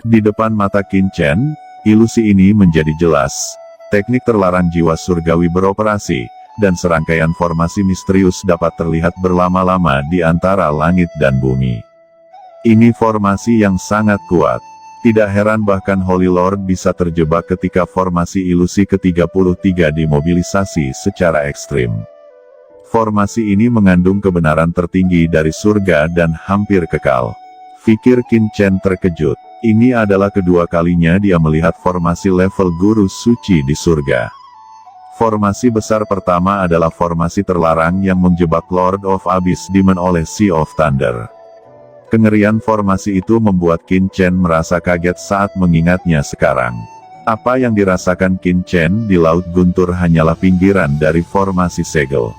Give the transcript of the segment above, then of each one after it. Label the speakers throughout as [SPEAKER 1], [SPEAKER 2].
[SPEAKER 1] Di depan mata Qin Chen, ilusi ini menjadi jelas. Teknik terlarang jiwa surgawi beroperasi, dan serangkaian formasi misterius dapat terlihat berlama-lama di antara langit dan bumi. Ini formasi yang sangat kuat. Tidak heran bahkan Holy Lord bisa terjebak ketika formasi ilusi ke-33 dimobilisasi secara ekstrim. Formasi ini mengandung kebenaran tertinggi dari surga dan hampir kekal. Pikir Qin Chen terkejut. Ini adalah kedua kalinya dia melihat formasi level guru suci di surga. Formasi besar pertama adalah formasi terlarang yang menjebak Lord of Abyss Demon oleh Sea of Thunder. Kengerian formasi itu membuat Qin Chen merasa kaget saat mengingatnya sekarang. Apa yang dirasakan Qin Chen di Laut Guntur hanyalah pinggiran dari formasi segel.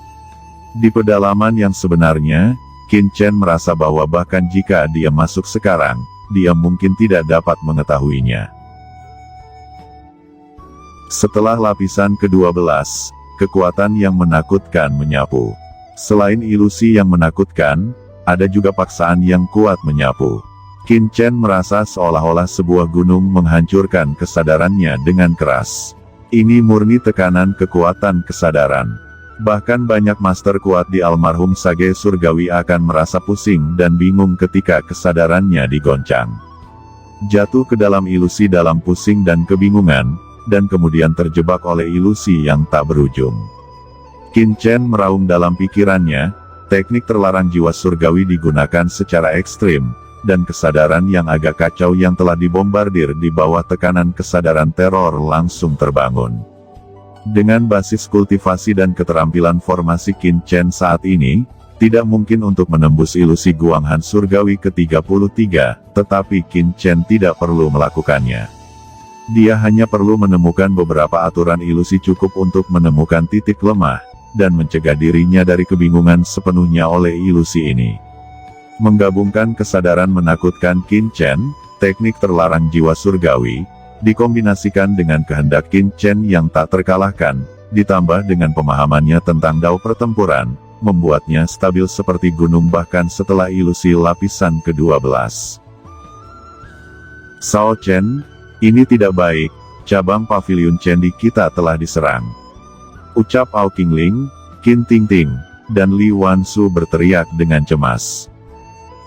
[SPEAKER 1] Di pedalaman yang sebenarnya, Qin Chen merasa bahwa bahkan jika dia masuk sekarang, dia mungkin tidak dapat mengetahuinya. Setelah lapisan ke-12, kekuatan yang menakutkan menyapu. Selain ilusi yang menakutkan, ada juga paksaan yang kuat menyapu. Qin Chen merasa seolah-olah sebuah gunung menghancurkan kesadarannya dengan keras. Ini murni tekanan kekuatan kesadaran. Bahkan banyak master kuat di almarhum Sage Surgawi akan merasa pusing dan bingung ketika kesadarannya digoncang. Jatuh ke dalam ilusi dalam pusing dan kebingungan, dan kemudian terjebak oleh ilusi yang tak berujung. Qin Chen meraung dalam pikirannya, teknik terlarang jiwa surgawi digunakan secara ekstrim, dan kesadaran yang agak kacau yang telah dibombardir di bawah tekanan kesadaran teror langsung terbangun. Dengan basis kultivasi dan keterampilan formasi Qin Chen saat ini, tidak mungkin untuk menembus ilusi Guanghan Surgawi ke-33, tetapi Qin Chen tidak perlu melakukannya. Dia hanya perlu menemukan beberapa aturan ilusi cukup untuk menemukan titik lemah, dan mencegah dirinya dari kebingungan sepenuhnya oleh ilusi ini. Menggabungkan kesadaran menakutkan Qin Chen, teknik terlarang jiwa surgawi, dikombinasikan dengan kehendak Qin Chen yang tak terkalahkan, ditambah dengan pemahamannya tentang dao pertempuran, membuatnya stabil seperti gunung bahkan setelah ilusi lapisan ke-12. Sao Chen, ini tidak baik, cabang pavilion Chen di kita telah diserang. Ucap Ao Qingling, Qin Tingting, dan Li Wansu berteriak dengan cemas.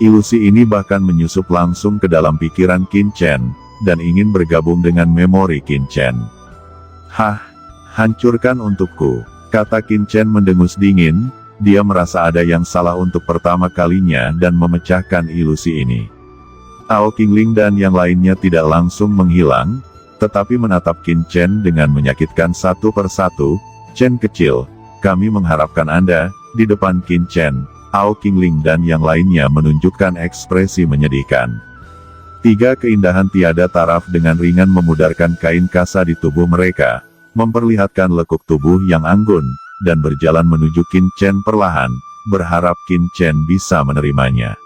[SPEAKER 1] Ilusi ini bahkan menyusup langsung ke dalam pikiran Qin Chen, dan ingin bergabung dengan memori Qin Chen. Hah, hancurkan untukku, kata Qin Chen mendengus dingin, dia merasa ada yang salah untuk pertama kalinya dan memecahkan ilusi ini. Ao Qingling dan yang lainnya tidak langsung menghilang, tetapi menatap Qin Chen dengan menyakitkan satu persatu. Chen kecil, kami mengharapkan Anda. Di depan Qin Chen, Ao Qingling dan yang lainnya menunjukkan ekspresi menyedihkan. Tiga keindahan tiada taraf dengan ringan memudarkan kain kasa di tubuh mereka, memperlihatkan lekuk tubuh yang anggun, dan berjalan menuju Qin Chen perlahan, berharap Qin Chen bisa menerimanya.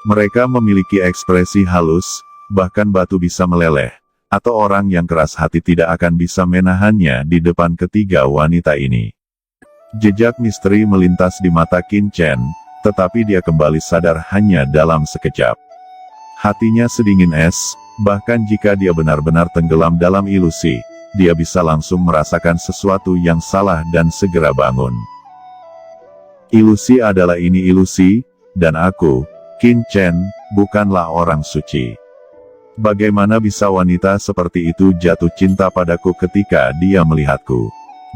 [SPEAKER 1] Mereka memiliki ekspresi halus, bahkan batu bisa meleleh, atau orang yang keras hati tidak akan bisa menahannya di depan ketiga wanita ini. Jejak misteri melintas di mata Qin Chen, tetapi dia kembali sadar hanya dalam sekejap. Hatinya sedingin es, bahkan jika dia benar-benar tenggelam dalam ilusi, dia bisa langsung merasakan sesuatu yang salah dan segera bangun. Ilusi adalah ini ilusi, dan aku, Qin Chen, bukanlah orang suci. Bagaimana bisa wanita seperti itu jatuh cinta padaku ketika dia melihatku?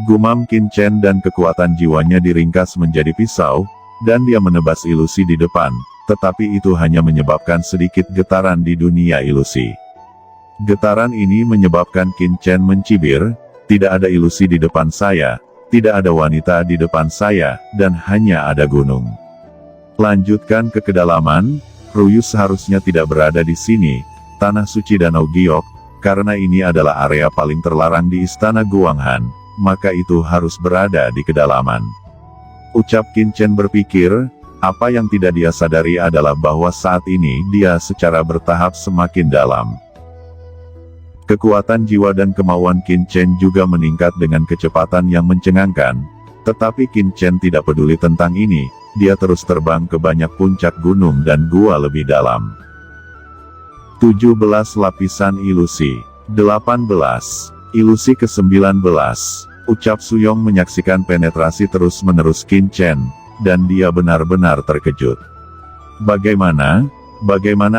[SPEAKER 1] Gumam Qin Chen dan kekuatan jiwanya diringkas menjadi pisau, dan dia menebas ilusi di depan, tetapi itu hanya menyebabkan sedikit getaran di dunia ilusi. Getaran ini menyebabkan Qin Chen mencibir, tidak ada ilusi di depan saya, tidak ada wanita di depan saya, dan hanya ada gunung. Lanjutkan ke kedalaman, Ruyu seharusnya tidak berada di sini, Tanah Suci Danau Giok, karena ini adalah area paling terlarang di Istana Guanghan, maka itu harus berada di kedalaman. Ucap Qin Chen berpikir, apa yang tidak dia sadari adalah bahwa saat ini dia secara bertahap semakin dalam. Kekuatan jiwa dan kemauan Qin Chen juga meningkat dengan kecepatan yang mencengangkan, tetapi Qin Chen tidak peduli tentang ini, dia terus terbang ke banyak puncak gunung dan gua lebih dalam. 17 lapisan ilusi. 18. Ilusi ke-19. Ucap Suyong menyaksikan penetrasi terus-menerus Qin Chen, dan dia benar-benar terkejut. Bagaimana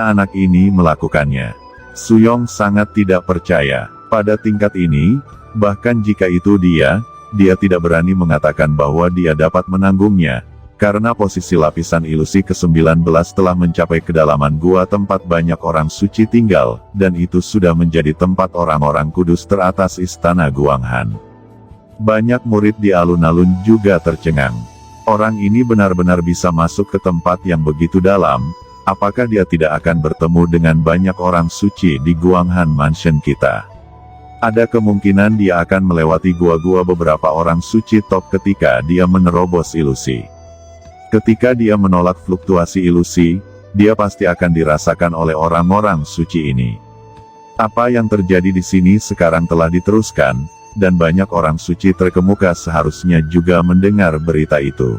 [SPEAKER 1] anak ini melakukannya? Suyong sangat tidak percaya. Pada tingkat ini, bahkan jika itu dia tidak berani mengatakan bahwa dia dapat menanggungnya, karena posisi lapisan ilusi ke-19 telah mencapai kedalaman gua tempat banyak orang suci tinggal, dan itu sudah menjadi tempat orang-orang kudus teratas istana Guanghan. Banyak murid di alun-alun juga tercengang. Orang ini benar-benar bisa masuk ke tempat yang begitu dalam. Apakah dia tidak akan bertemu dengan banyak orang suci di Guanghan Mansion kita? Ada kemungkinan dia akan melewati gua-gua beberapa orang suci top ketika dia menerobos ilusi. Ketika dia menolak fluktuasi ilusi, dia pasti akan dirasakan oleh orang-orang suci ini. Apa yang terjadi di sini sekarang telah diteruskan, dan banyak orang suci terkemuka seharusnya juga mendengar berita itu.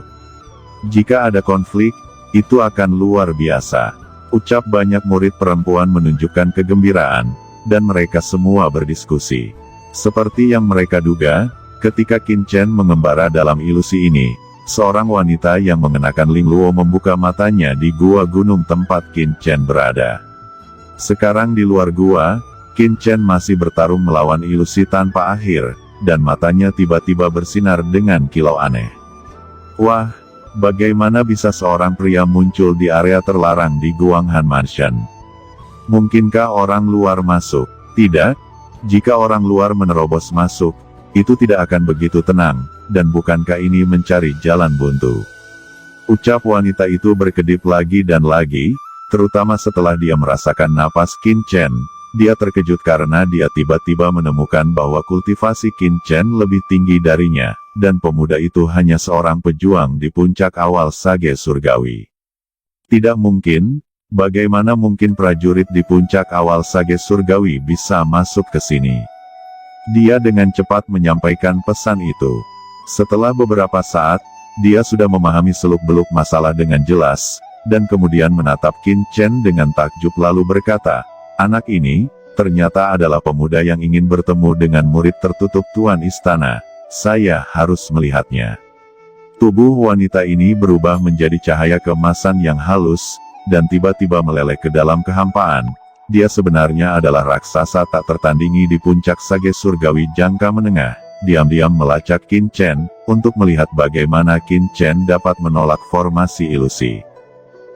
[SPEAKER 1] Jika ada konflik, itu akan luar biasa. Ucap banyak murid perempuan menunjukkan kegembiraan, dan mereka semua berdiskusi. Seperti yang mereka duga, ketika Qin Chen mengembara dalam ilusi ini, seorang wanita yang mengenakan lingluo membuka matanya di gua gunung tempat Qin Chen berada. Sekarang di luar gua, Qin Chen masih bertarung melawan ilusi tanpa akhir, dan matanya tiba-tiba bersinar dengan kilau aneh. Wah, bagaimana bisa seorang pria muncul di area terlarang di Guanghan Mansion? Mungkinkah orang luar masuk? Tidak. Jika orang luar menerobos masuk, itu tidak akan begitu tenang, dan bukankah ini mencari jalan buntu? Ucap wanita itu berkedip lagi dan lagi, terutama setelah dia merasakan napas Qin Chen. Dia terkejut karena dia tiba-tiba menemukan bahwa kultivasi Qin Chen lebih tinggi darinya, dan pemuda itu hanya seorang pejuang di puncak awal sage surgawi. Tidak mungkin. Bagaimana mungkin prajurit di puncak awal sage surgawi bisa masuk ke sini? Dia dengan cepat menyampaikan pesan itu. Setelah beberapa saat, dia sudah memahami seluk-beluk masalah dengan jelas, dan kemudian menatap Qin Chen dengan takjub lalu berkata, anak ini, ternyata adalah pemuda yang ingin bertemu dengan murid tertutup Tuan Istana. Saya harus melihatnya. Tubuh wanita ini berubah menjadi cahaya keemasan yang halus, dan tiba-tiba meleleh ke dalam kehampaan. Dia sebenarnya adalah raksasa tak tertandingi di puncak sage surgawi jangka menengah. Diam-diam melacak Qin Chen, untuk melihat bagaimana Qin Chen dapat menolak formasi ilusi.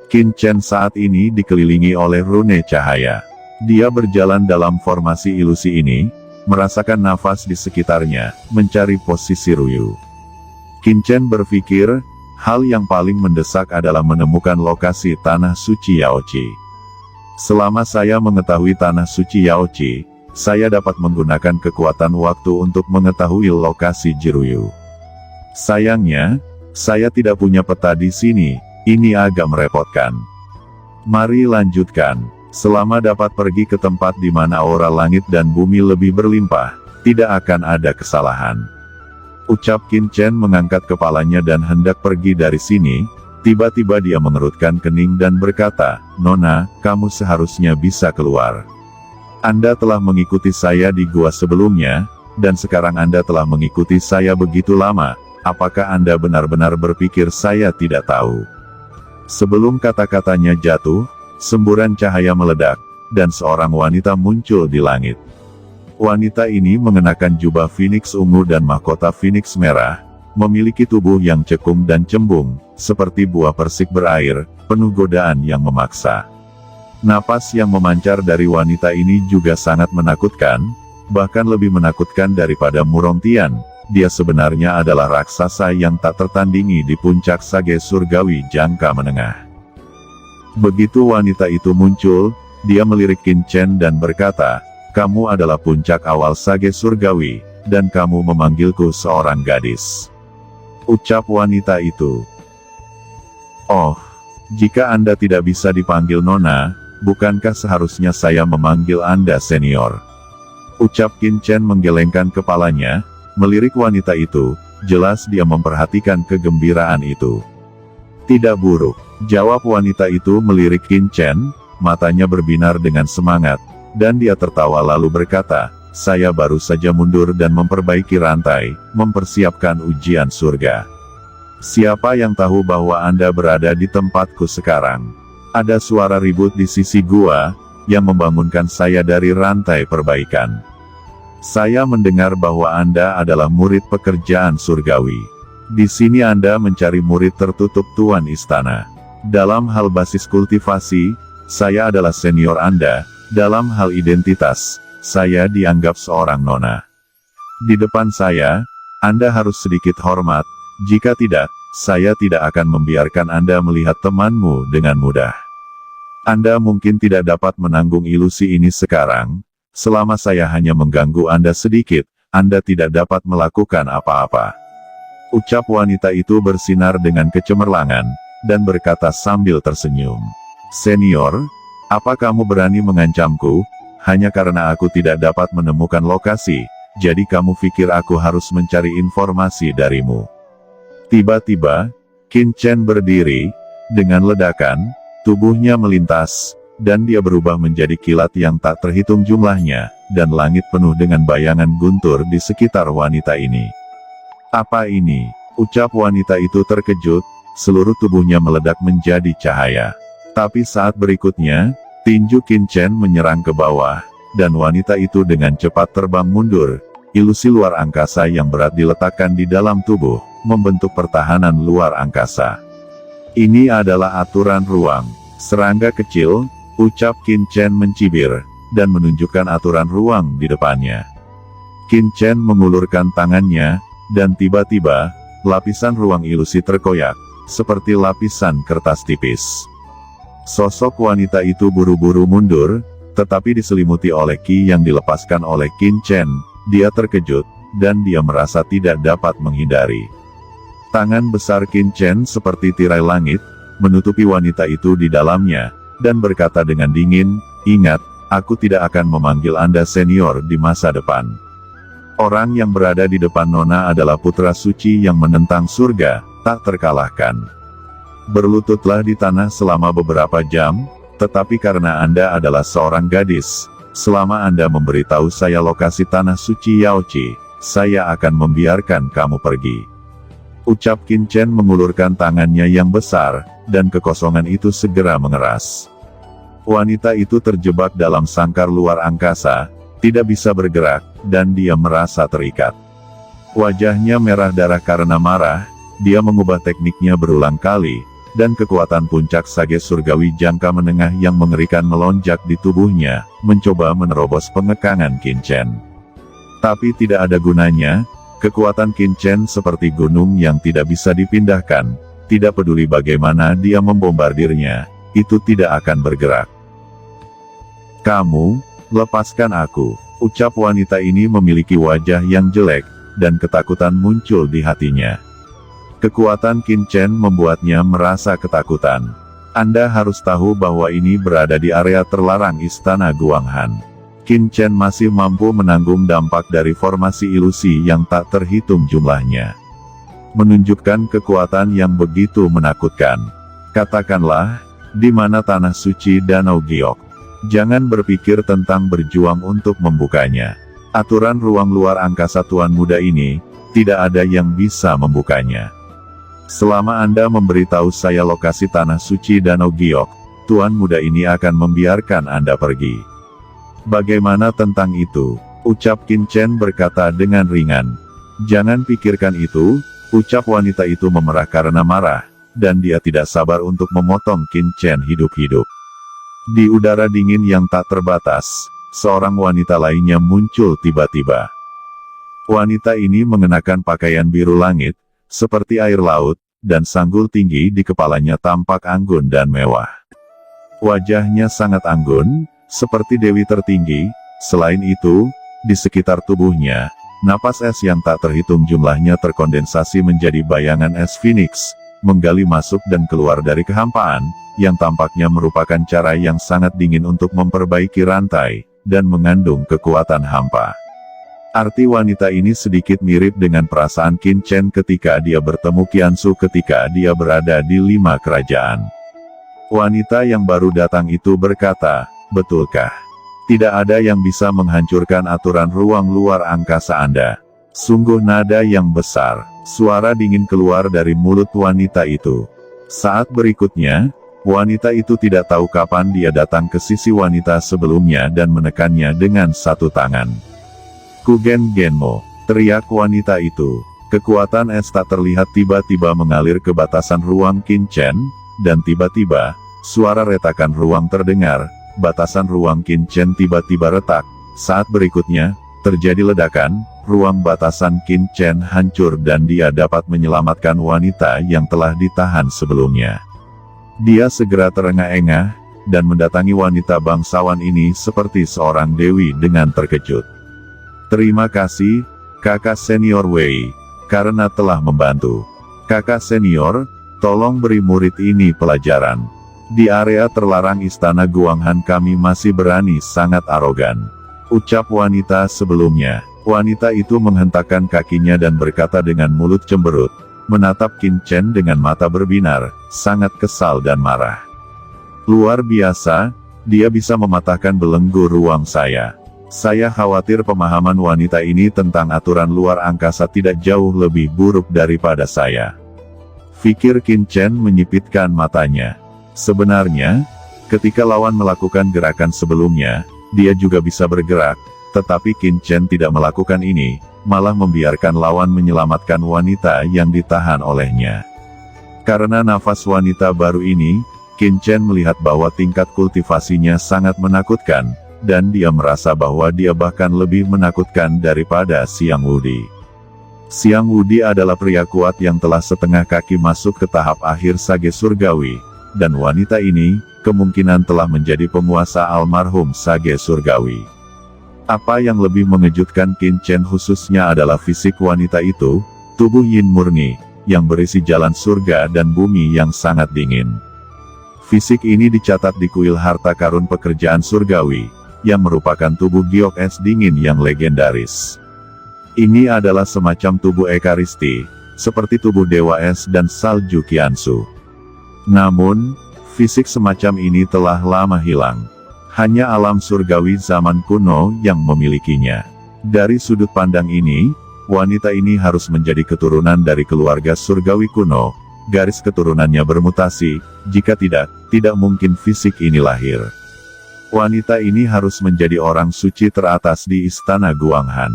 [SPEAKER 1] Qin Chen saat ini dikelilingi oleh rune cahaya. Dia berjalan dalam formasi ilusi ini, merasakan nafas di sekitarnya, mencari posisi Ruyu. Qin Chen berpikir, hal yang paling mendesak adalah menemukan lokasi tanah suci Yaoqi. Selama saya mengetahui tanah suci Yaoqi, saya dapat menggunakan kekuatan waktu untuk mengetahui lokasi Jiruyu. Sayangnya, saya tidak punya peta di sini, ini agak merepotkan. Mari lanjutkan. Selama dapat pergi ke tempat di mana aura langit dan bumi lebih berlimpah, tidak akan ada kesalahan. Ucap Qin Chen mengangkat kepalanya dan hendak pergi dari sini, tiba-tiba dia mengerutkan kening dan berkata, Nona, kamu seharusnya bisa keluar. Anda telah mengikuti saya di gua sebelumnya, dan sekarang Anda telah mengikuti saya begitu lama, apakah Anda benar-benar berpikir saya tidak tahu? Sebelum kata-katanya jatuh, semburan cahaya meledak, dan seorang wanita muncul di langit. Wanita ini mengenakan jubah Phoenix ungu dan mahkota Phoenix merah, memiliki tubuh yang cekung dan cembung, seperti buah persik berair, penuh godaan yang memaksa. Napas yang memancar dari wanita ini juga sangat menakutkan, bahkan lebih menakutkan daripada Murontian. Dia sebenarnya adalah raksasa yang tak tertandingi di puncak sage surgawi jangka menengah. Begitu wanita itu muncul, dia melirik Qin Chen dan berkata, kamu adalah puncak awal sage surgawi, dan kamu memanggilku seorang gadis. Ucap wanita itu. Oh, jika Anda tidak bisa dipanggil Nona, bukankah seharusnya saya memanggil Anda senior? Ucap Qin Chen menggelengkan kepalanya, melirik wanita itu, jelas dia memperhatikan kegembiraan itu. Tidak buruk, jawab wanita itu melirik Qin Chen, matanya berbinar dengan semangat, dan dia tertawa lalu berkata, "Saya baru saja mundur dan memperbaiki rantai, mempersiapkan ujian surga. Siapa yang tahu bahwa Anda berada di tempatku sekarang?" Ada suara ribut di sisi gua, yang membangunkan saya dari rantai perbaikan. "Saya mendengar bahwa Anda adalah murid pekerjaan surgawi. Di sini Anda mencari murid tertutup Tuan Istana. Dalam hal basis kultivasi, saya adalah senior Anda. Dalam hal identitas, saya dianggap seorang nona. Di depan saya, Anda harus sedikit hormat, jika tidak, saya tidak akan membiarkan Anda melihat temanmu dengan mudah. Anda mungkin tidak dapat menanggung ilusi ini sekarang, selama saya hanya mengganggu Anda sedikit, Anda tidak dapat melakukan apa-apa." Ucap wanita itu bersinar dengan kecemerlangan, dan berkata sambil tersenyum, "Senior, apa kamu berani mengancamku, hanya karena aku tidak dapat menemukan lokasi, jadi kamu pikir aku harus mencari informasi darimu?" Tiba-tiba, Qin Chen berdiri, dengan ledakan, tubuhnya melintas, dan dia berubah menjadi kilat yang tak terhitung jumlahnya, dan langit penuh dengan bayangan guntur di sekitar wanita ini. "Apa ini?" ucap wanita itu terkejut, seluruh tubuhnya meledak menjadi cahaya. Tapi saat berikutnya, tinju Qin Chen menyerang ke bawah, dan wanita itu dengan cepat terbang mundur. Ilusi luar angkasa yang berat diletakkan di dalam tubuh, membentuk pertahanan luar angkasa. "Ini adalah aturan ruang. Serangga kecil," ucap Qin Chen mencibir, dan menunjukkan aturan ruang di depannya. Qin Chen mengulurkan tangannya, dan tiba-tiba, lapisan ruang ilusi terkoyak, seperti lapisan kertas tipis. Sosok wanita itu buru-buru mundur, tetapi diselimuti oleh ki yang dilepaskan oleh Qin Chen. Dia terkejut, dan dia merasa tidak dapat menghindari. Tangan besar Qin Chen seperti tirai langit, menutupi wanita itu di dalamnya, dan berkata dengan dingin, "Ingat, aku tidak akan memanggil Anda senior di masa depan. Orang yang berada di depan Nona adalah putra suci yang menentang surga, tak terkalahkan. Berlututlah di tanah selama beberapa jam, tetapi karena Anda adalah seorang gadis, selama Anda memberitahu saya lokasi tanah suci Yaoqi, saya akan membiarkan kamu pergi." Ucap Qin Chen mengulurkan tangannya yang besar, dan kekosongan itu segera mengeras. Wanita itu terjebak dalam sangkar luar angkasa, tidak bisa bergerak, dan dia merasa terikat. Wajahnya merah darah karena marah, dia mengubah tekniknya berulang kali, dan kekuatan puncak sage surgawi jangka menengah yang mengerikan melonjak di tubuhnya, mencoba menerobos pengekangan Qin Chen. Tapi tidak ada gunanya, kekuatan Qin Chen seperti gunung yang tidak bisa dipindahkan, tidak peduli bagaimana dia membombardirnya, itu tidak akan bergerak. "Kamu, lepaskan aku," ucap wanita ini memiliki wajah yang jelek, dan ketakutan muncul di hatinya. Kekuatan Qin Chen membuatnya merasa ketakutan. Anda harus tahu bahwa ini berada di area terlarang Istana Guanghan. Qin Chen masih mampu menanggung dampak dari formasi ilusi yang tak terhitung jumlahnya. Menunjukkan kekuatan yang begitu menakutkan. Katakanlah, di mana tanah suci Danau Giok? Jangan berpikir tentang berjuang untuk membukanya. Aturan ruang luar angkasa Tuan Muda ini, tidak ada yang bisa membukanya. Selama Anda memberitahu saya lokasi tanah suci Danau Giok, Tuan Muda ini akan membiarkan Anda pergi. "Bagaimana tentang itu?" ucap Qin Chen berkata dengan ringan. "Jangan pikirkan itu," ucap wanita itu memerah karena marah, dan dia tidak sabar untuk memotong Qin Chen hidup-hidup. Di udara dingin yang tak terbatas, seorang wanita lainnya muncul tiba-tiba. Wanita ini mengenakan pakaian biru langit, seperti air laut, dan sanggul tinggi di kepalanya tampak anggun dan mewah. Wajahnya sangat anggun, seperti dewi tertinggi. Selain itu, di sekitar tubuhnya, napas es yang tak terhitung jumlahnya terkondensasi menjadi bayangan es Phoenix, menggali masuk dan keluar dari kehampaan, yang tampaknya merupakan cara yang sangat dingin untuk memperbaiki rantai, dan mengandung kekuatan hampa. Arti wanita ini sedikit mirip dengan perasaan Qin Chen ketika dia bertemu Qiansu ketika dia berada di 5 kerajaan. Wanita yang baru datang itu berkata, "Betulkah? Tidak ada yang bisa menghancurkan aturan ruang luar angkasa Anda." Sungguh nada yang besar, suara dingin keluar dari mulut wanita itu. Saat berikutnya, wanita itu tidak tahu kapan dia datang ke sisi wanita sebelumnya dan menekannya dengan satu tangan. "Kugen Genmo," teriak wanita itu. Kekuatan es tak terlihat tiba-tiba mengalir ke batasan ruang Qin Chen, dan tiba-tiba, suara retakan ruang terdengar. Batasan ruang Qin Chen tiba-tiba retak. Saat berikutnya, terjadi ledakan, ruang batasan Qin Chen hancur dan dia dapat menyelamatkan wanita yang telah ditahan sebelumnya. Dia segera terengah-engah, dan mendatangi wanita bangsawan ini seperti seorang dewi dengan terkejut. "Terima kasih, kakak senior Wei, karena telah membantu. Kakak senior, tolong beri murid ini pelajaran. Di area terlarang istana Guanghan kami masih berani sangat arogan," ucap wanita sebelumnya. Wanita itu menghentakkan kakinya dan berkata dengan mulut cemberut, menatap Qin Chen dengan mata berbinar, sangat kesal dan marah. "Luar biasa, dia bisa mematahkan belenggu ruang saya. Saya khawatir pemahaman wanita ini tentang aturan luar angkasa tidak jauh lebih buruk daripada saya," pikir Qin Chen menyipitkan matanya. Sebenarnya, ketika lawan melakukan gerakan sebelumnya, dia juga bisa bergerak, tetapi Qin Chen tidak melakukan ini, malah membiarkan lawan menyelamatkan wanita yang ditahan olehnya. Karena nafas wanita baru ini, Qin Chen melihat bahwa tingkat kultivasinya sangat menakutkan, dan dia merasa bahwa dia bahkan lebih menakutkan daripada Xiang Wudi. Xiang Wudi adalah pria kuat yang telah setengah kaki masuk ke tahap akhir sage surgawi. Dan wanita ini, kemungkinan telah menjadi penguasa almarhum sage surgawi. Apa yang lebih mengejutkan Qin Chen khususnya adalah fisik wanita itu, tubuh yin murni, yang berisi jalan surga dan bumi yang sangat dingin. Fisik ini dicatat di kuil harta karun pekerjaan surgawi, yang merupakan tubuh giok es dingin yang legendaris. Ini adalah semacam tubuh ekaristi, seperti tubuh dewa es dan salju Qiansu. Namun, fisik semacam ini telah lama hilang. Hanya alam surgawi zaman kuno yang memilikinya. Dari sudut pandang ini, wanita ini harus menjadi keturunan dari keluarga surgawi kuno. Garis keturunannya bermutasi, jika tidak mungkin fisik ini lahir. Wanita ini harus menjadi orang suci teratas di istana Guanghan.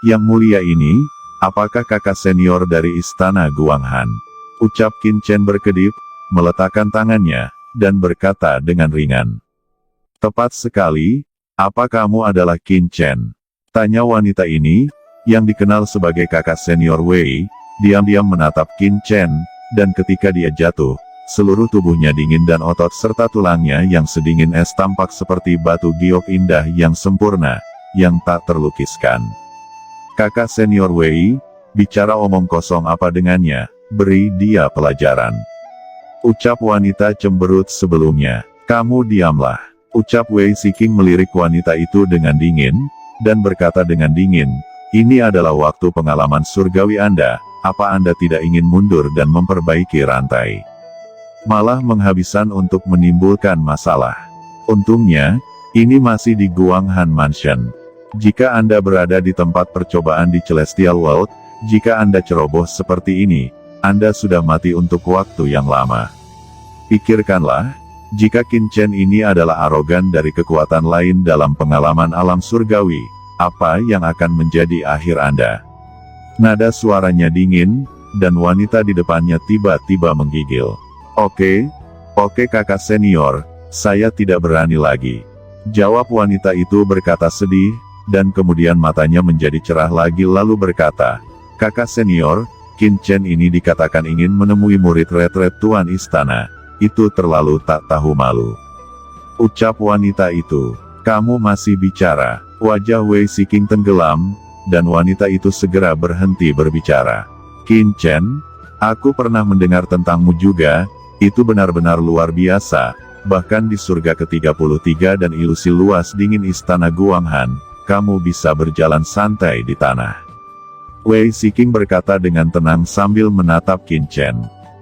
[SPEAKER 1] Yang mulia ini, apakah kakak senior dari istana Guanghan? Ucap Qin Chen berkedip, meletakkan tangannya, dan berkata dengan ringan. "Tepat sekali, apa kamu adalah Qin Chen?" tanya wanita ini, yang dikenal sebagai kakak senior Wei, diam-diam menatap Qin Chen, dan ketika dia jatuh, seluruh tubuhnya dingin dan otot serta tulangnya yang sedingin es tampak seperti batu giok indah yang sempurna, yang tak terlukiskan. "Kakak senior Wei, bicara omong kosong apa dengannya, beri dia pelajaran," ucap wanita cemberut sebelumnya. "Kamu diamlah," ucap Wei Siking melirik wanita itu dengan dingin, dan berkata dengan dingin, "Ini adalah waktu pengalaman surgawi Anda, apa Anda tidak ingin mundur dan memperbaiki rantai? Malah menghabiskan untuk menimbulkan masalah. Untungnya, ini masih di Guanghan Mansion. Jika Anda berada di tempat percobaan di Celestial World, jika Anda ceroboh seperti ini, Anda sudah mati untuk waktu yang lama. Pikirkanlah, jika Qin Chen ini adalah arogan dari kekuatan lain dalam pengalaman alam surgawi, apa yang akan menjadi akhir Anda?" Nada suaranya dingin, dan wanita di depannya tiba-tiba menggigil. Oke, kakak senior, saya tidak berani lagi," jawab wanita itu berkata sedih, dan kemudian matanya menjadi cerah lagi lalu berkata, "Kakak senior, Qin Chen ini dikatakan ingin menemui murid retret Tuan Istana. Itu terlalu tak tahu malu," ucap wanita itu. "Kamu masih bicara?" Wajah Wei Siking tenggelam, dan wanita itu segera berhenti berbicara. "Qin Chen, aku pernah mendengar tentangmu juga, itu benar-benar luar biasa, bahkan di surga ke-33 dan ilusi luas dingin istana Guanghan, kamu bisa berjalan santai di tanah." Wei Siking berkata dengan tenang sambil menatap Qin Chen.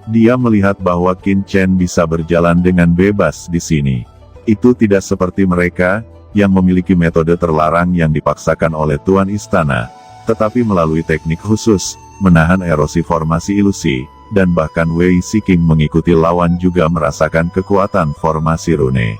[SPEAKER 1] Dia melihat bahwa Qin Chen bisa berjalan dengan bebas di sini. Itu tidak seperti mereka, yang memiliki metode terlarang yang dipaksakan oleh Tuan Istana, tetapi melalui teknik khusus, menahan erosi formasi ilusi, dan bahkan Wei Shiking mengikuti lawan juga merasakan kekuatan formasi rune.